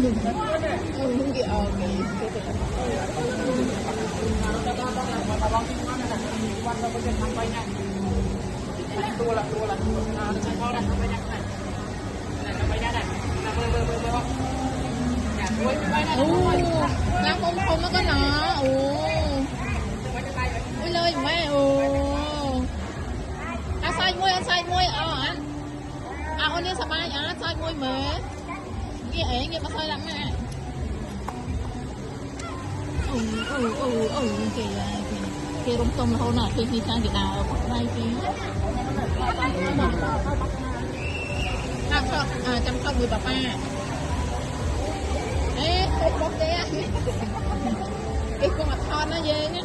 kìa làm không không nó có nọ ui lời mẹ ăn say môi anh ôn đi sắp bay say môi mẹ nghe mà say lắm nè kìa rung tung là hôm nào khi sang Việt Nam ở đây kìa chăm sóc người bà ba ê bốc đe cái con mặt thon nó dê nhá